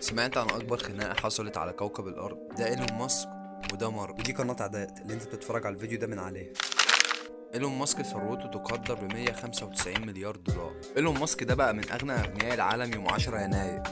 سمعت عن اكبر خناقه حصلت على كوكب الارض؟ ده ايلون ماسك وده مارك. ودي قناة عادات اللي انت بتتفرج على الفيديو ده من عليه. ايلون ماسك ثروته تقدر ب 195 مليار دولار. ايلون ماسك ده بقى من اغنى اغنياء العالم يوم 10 يناير.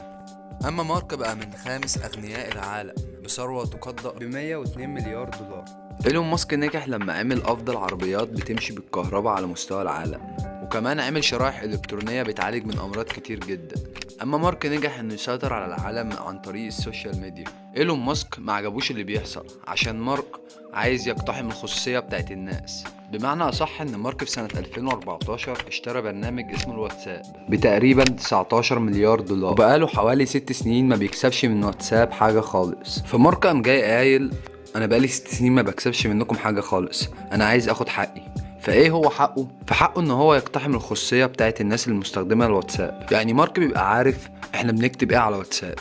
اما مارك بقى من خامس اغنياء العالم بثروه تقدر ب 102 مليار دولار. ايلون ماسك نجح لما عمل افضل عربيات بتمشي بالكهرباء على مستوى العالم، وكمان عمل شرائح الكترونيه بتعالج من امراض كتير جدا. اما مارك نجح انه يسيطر على العالم عن طريق السوشيال ميديا. ايلون ماسك ما عجبوش اللي بيحصل عشان مارك عايز يقتحم الخصوصيه بتاعت الناس. بمعنى اصح ان مارك في سنه 2014 اشترى برنامج اسمه الواتساب بتقريبا 19 مليار دولار، وبقاله حوالي 6 سنين ما بيكسبش من واتساب حاجه خالص. فمارك قام جاي قايل انا بقالي 6 سنين ما بكسبش منكم حاجه خالص، انا عايز اخد حقي. فايه هو حقه؟ فحقه ان هو يقتحم الخصوصيه بتاعت الناس اللي مستخدمه الواتساب. يعني مارك بيبقى عارف احنا بنكتب ايه على واتساب،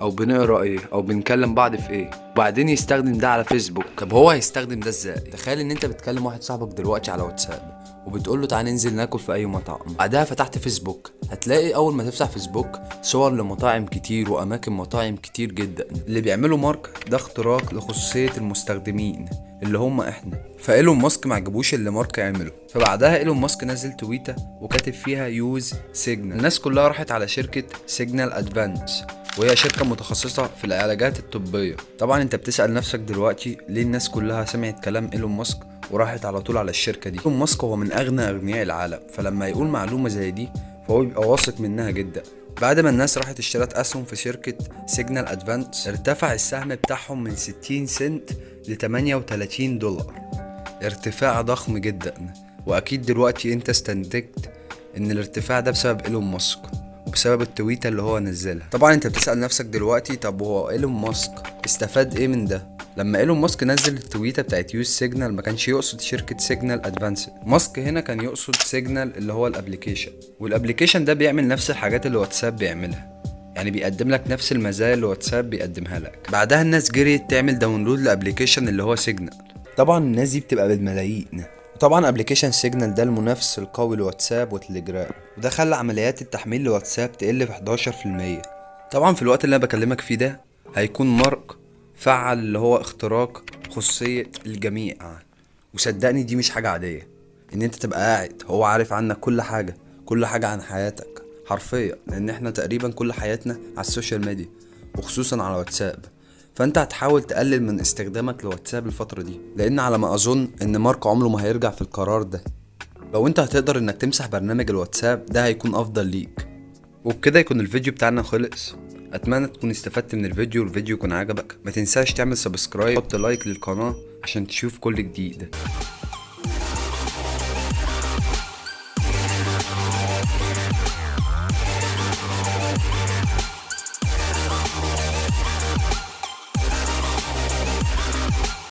او بنقرا ايه، او بنكلم بعض في ايه، وبعدين يستخدم ده على فيسبوك. طب هو هيستخدم ده ازاي؟ تخيل ان انت بتكلم واحد صاحبك دلوقتي على واتساب وبتقول له تعالى ننزل ناكل في اي مطعم، بعدها فتحت فيسبوك، هتلاقي اول ما تفتح فيسبوك صور لمطاعم كتير واماكن مطاعم كتير جدا. اللي بيعمله مارك ده اختراق لخصوصية المستخدمين اللي هم احنا. فايلون ماسك ما عجبوش اللي مارك عمله، فبعدها ايلون ماسك نزل تويته وكاتب فيها يوز سيجنال. الناس كلها راحت على شركة سيجنال ادفانس، وهي شركة متخصصة في العلاجات الطبية. طبعا انت بتسأل نفسك دلوقتي ليه الناس كلها سمعت كلام ايلون ماسك وراحت على طول على الشركة دي. ايلون ماسك هو من اغنى اغنياء العالم، فلما يقول معلومة زي دي فهو بيبقى واثق منها جدا. بعد ما الناس راحت اشترت اسهم في شركة سيجنال ادفانس، ارتفع السهم بتاعهم من 60 سنت ل 38 دولار، ارتفاع ضخم جدا. واكيد دلوقتي انت استنتجت ان الارتفاع ده بسبب ايلون ماسك وبسبب التويته اللي هو نزلها. طبعا انت بتسأل نفسك دلوقتي طب هو ايلون ماسك استفاد ايه من ده؟ لما ايلون ماسك نزل التويته بتاعت يوز سيجنال ما كانش يقصد شركه سيجنال ادفانس. ماسك هنا كان يقصد سيجنال اللي هو الابليكيشن، والابليكيشن ده بيعمل نفس الحاجات اللي واتساب بيعملها، يعني بيقدم لك نفس المزايا اللي واتساب بيقدمها لك. بعدها الناس جريت تعمل داونلود لابليكيشن اللي هو سيجنال. طبعا الناس دي بتبقى بالملايين. وطبعا ابليكيشن سيجنال ده المنافس القوي لواتساب وتليجرام، وده خلى عمليات التحميل لواتساب تقل ب 11%. طبعا في الوقت اللي انا بكلمك فيه ده هيكون مارك فعل اللي هو اختراق خصوصية الجميع. وصدقني دي مش حاجة عادية ان انت تبقى قاعد هو عارف عنك كل حاجة، كل حاجة عن حياتك حرفيا، لان احنا تقريبا كل حياتنا على السوشيال ميديا وخصوصا على واتساب. فانت هتحاول تقلل من استخدامك لواتساب الفترة دي، لان على ما اظن ان مارك عمره ما هيرجع في القرار ده. لو انت هتقدر انك تمسح برنامج الواتساب ده هيكون افضل ليك. وبكده يكون الفيديو بتاعنا خلص. اتمنى تكون استفدت من الفيديو والفيديو يكون عجبك. ما تنساش تعمل سبسكرايب وحط لايك للقناة عشان تشوف كل جديد.